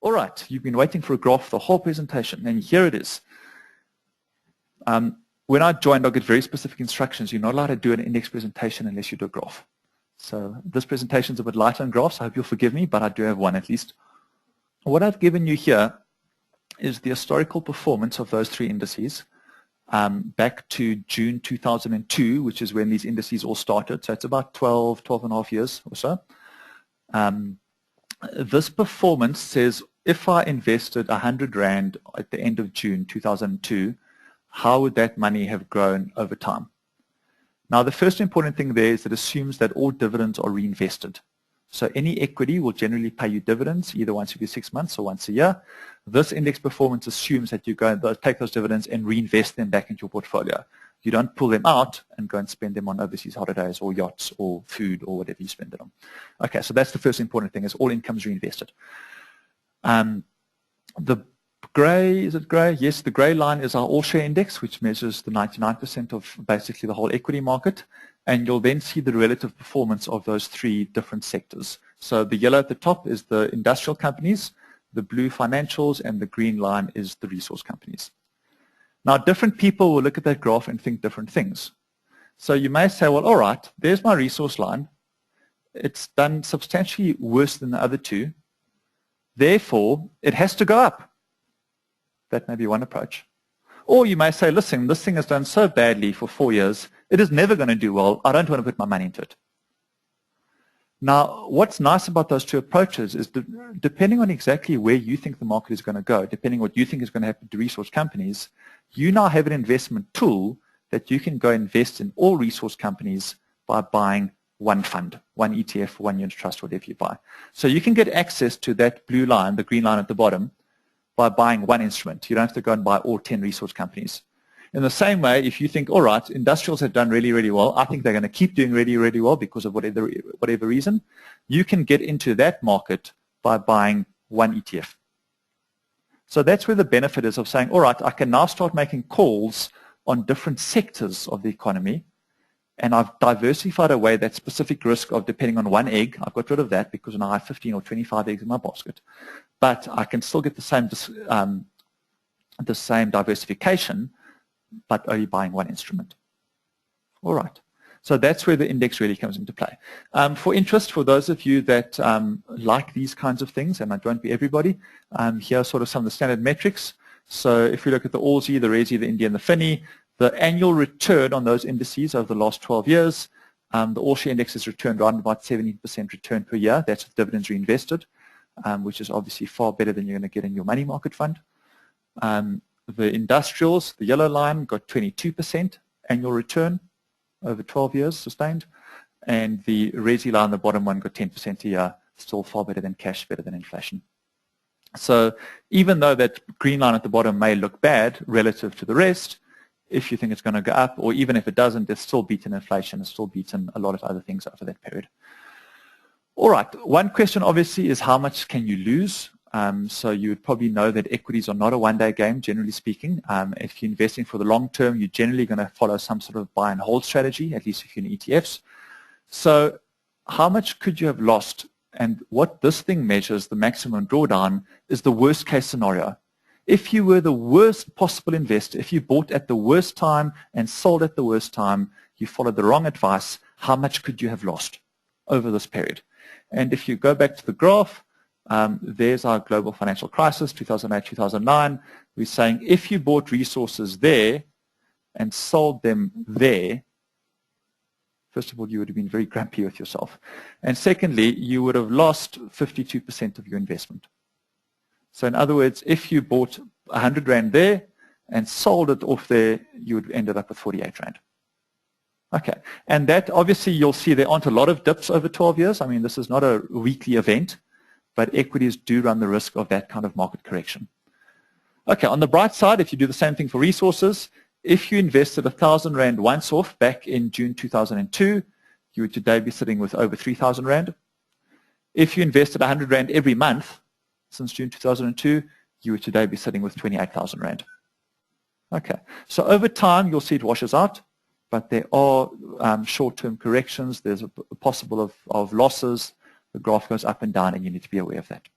All right, you've been waiting for a graph the whole presentation, and here it is. When I joined, I'll get very specific instructions. You're not allowed to do an index presentation unless you do a graph. So this presentation is a bit lighter on graphs. I hope you'll forgive me, but I do have one at least. What I've given you here is the historical performance of those three indices back to June 2002, which is when these indices all started. So it's about 12 and a half years or so. This performance says if I invested 100 Rand at the end of June 2002, how would that money have grown over time? Now, the first important thing there is it assumes that all dividends are reinvested. So any equity will generally pay you dividends either once every 6 months or once a year. This index performance assumes that you go and take those dividends and reinvest them back into your portfolio. You don't pull them out and go and spend them on overseas holidays or yachts or food or whatever you spend it on. Okay, so that's the first important thing, is all income is reinvested. The gray, is it gray? Yes, the gray line is our all-share index, which measures the 99% of basically the whole equity market. And you'll then see the relative performance of those three different sectors. So the yellow at the top is the industrial companies, the blue financials, and the green line is the resource companies. Now, different people will look at that graph and think different things. So you may say, well, all right, there's my resource line. It's done substantially worse than the other two. Therefore, it has to go up. That may be one approach. Or you may say, listen, this thing has done so badly for 4 years, it is never going to do well. I don't want to put my money into it. Now, what's nice about those two approaches is that depending on exactly where you think the market is going to go, depending on what you think is going to happen to resource companies, you now have an investment tool that you can go invest in all resource companies by buying one fund, one ETF, one unit trust, whatever you buy. So you can get access to that blue line, the green line at the bottom, by buying one instrument. You don't have to go and buy all 10 resource companies. In the same way, if you think, all right, industrials have done really, really well, I think they're going to keep doing really, really well because of whatever reason, you can get into that market by buying one ETF. So that's where the benefit is of saying, all right, I can now start making calls on different sectors of the economy, and I've diversified away that specific risk of depending on one egg. I've got rid of that because now I have 15 or 25 eggs in my basket. But I can still get the same diversification, but only buying one instrument. All right. So that's where the index really comes into play. For interest, for those of you that like these kinds of things, and it won't be everybody, here are sort of some of the standard metrics. So if we look at the ALSI, the RESI, the India, and the FINI, the annual return on those indices over the last 12 years, the all-share index has returned around about 17% return per year. That's with dividends reinvested, which is obviously far better than you're going to get in your money market fund. The industrials, the yellow line, got 22% annual return over 12 years sustained, and the RESI line, the bottom one, got 10% a year, still far better than cash, better than inflation. So even though that green line at the bottom may look bad relative to the rest, if you think it's going to go up, or even if it doesn't, it's still beaten inflation, it's still beaten a lot of other things over that period. All right, one question obviously is how much can you lose? So you would probably know that equities are not a one-day game, generally speaking. If you're investing for the long term, you're generally going to follow some sort of buy and hold strategy, at least if you're in ETFs. So how much could you have lost? And what this thing measures, the maximum drawdown, is the worst case scenario. If you were the worst possible investor, if you bought at the worst time and sold at the worst time, you followed the wrong advice, how much could you have lost over this period? And if you go back to the graph, there's our global financial crisis, 2008, 2009. We're saying if you bought resources there and sold them there, first of all, you would have been very grumpy with yourself. And secondly, you would have lost 52% of your investment. So in other words, if you bought 100 Rand there and sold it off there, you would have ended up with 48 Rand. Okay, and that obviously you'll see there aren't a lot of dips over 12 years. I mean, this is not a weekly event, but equities do run the risk of that kind of market correction. Okay, on the bright side, if you do the same thing for resources, if you invested 1,000 Rand once off back in June 2002, you would today be sitting with over 3,000 Rand. If you invested 100 Rand every month since June 2002, you would today be sitting with 28,000 Rand. Okay, so over time, you'll see it washes out, but there are short-term corrections. There's a possible of losses. The graph goes up and down, and you need to be aware of that.